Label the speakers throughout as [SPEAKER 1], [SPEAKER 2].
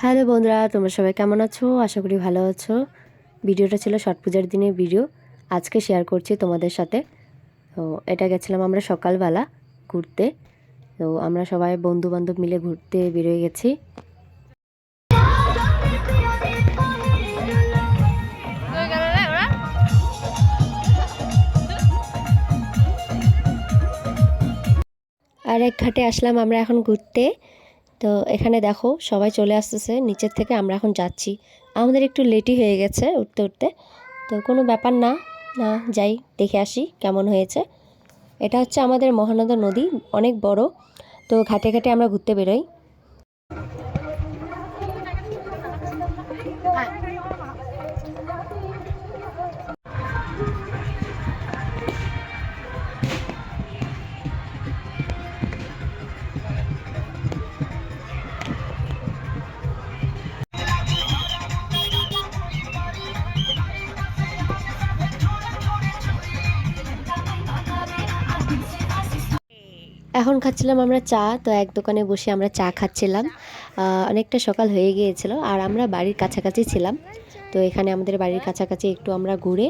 [SPEAKER 1] Hello বন্ধুরা, তোমরা সবাই কেমন আছো? আশা করি ভালো আছো। ভিডিওটা ছিল ছট পূজার দিনের ভিডিও, আজকে শেয়ার করছি তোমাদের সাথে। তো এটা গেছিলাম আমরা সকালবেলা ঘুরতে। তো আমরা সবাই বন্ধু বান্ধব মিলে ঘুরতে বেরোয় গেছি। আর এক ঘাটে আসলাম আমরা এখন ঘুরতে। তো এখানে দেখো সবাই চলে আসতেছে নিচের থেকে, আমরা এখন যাচ্ছি। আমাদের একটু লেটই হয়ে গেছে উঠতে উঠতে, তো কোনো ব্যাপার না, যাই দেখে আসি কেমন হয়েছে। এটা হচ্ছে আমাদের মহানন্দা নদী, অনেক বড়। তো ঘাটে ঘাটে আমরা ঘুরতে বেরোই। এখন খাচ্ছিলাম আমরা চা। তো এক দোকানে বসে আমরা চা খাচ্ছিলাম। অনেকটা সকাল হয়ে গিয়েছিল আর আমরা বাড়ির কাছাকাছি ছিলাম। তো এখানে আমাদের বাড়ির কাছাকাছি একটু আমরা ঘুরে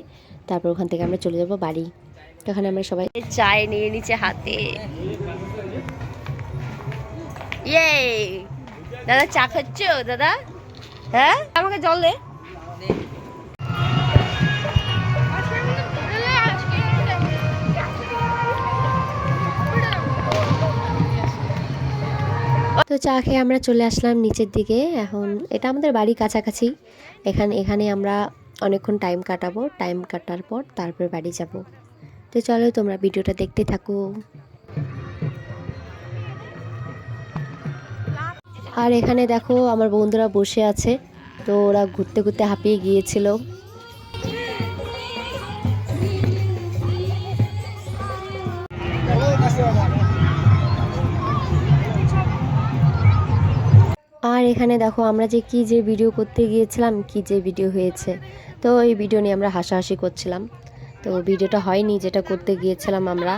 [SPEAKER 1] তারপর ওখান থেকে আমরা চলে যাব বাড়ি। তো এখানে আমরা সবাই চায় নিয়ে নিচে হাতে। ইয়ে দাদা চা খাচ্ছ দাদা? হ্যাঁ, আমাকে জল দে। তো চা খেয়ে আমরা চলে আসলাম নিচের দিকে। এখন এটা আমাদের বাড়ি কাছাকাছি। এখানে আমরা অনেকক্ষণ টাইম কাটাবো। টাইম কাটার পর তারপর বাড়ি যাব। তো চলো তোমরা ভিডিওটা দেখতে থাকো। আর এখানে দেখো আমার বন্ধুরা বসে আছে। তো ওরা ঘুরতে ঘুরতে হাঁপিয়ে গিয়েছিল। আর এখানে দেখো আমরা কি যে ভিডিও করতে গিয়েছিলাম, কি যে ভিডিও হয়েছে। তো এই ভিডিও নিয়ে আমরা হাসাহাসি করছিলাম। তো ভিডিওটা হয়নি যেটা করতে গিয়েছিলাম আমরা।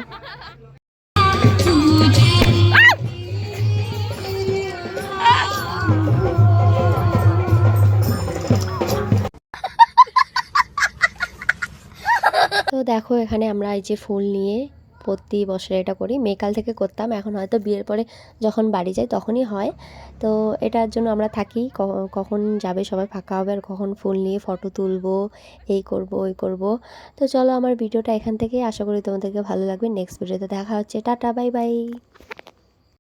[SPEAKER 1] তো দেখো এখানে আমরা এই যে ফুল নিয়ে প্রতি বছর এটা করি। মেকাল থেকে করতাম, এখন হয়তো বিয়ের পরে যখন বাড়ি যাই তখনই হয়। তো এটার জন্য আমরা থাকি কখন যাবে সবাই ফাঁকা হবে আর কখন ফুল নিয়ে ফটো তুলবো, এই করব ওই করব। তো চলো আমার ভিডিওটা এখান থেকে, আশা করি তোমাদেরকে ভালো লাগবে। নেক্সট ভিডিওতে দেখা হচ্ছে। Tata, bye bye.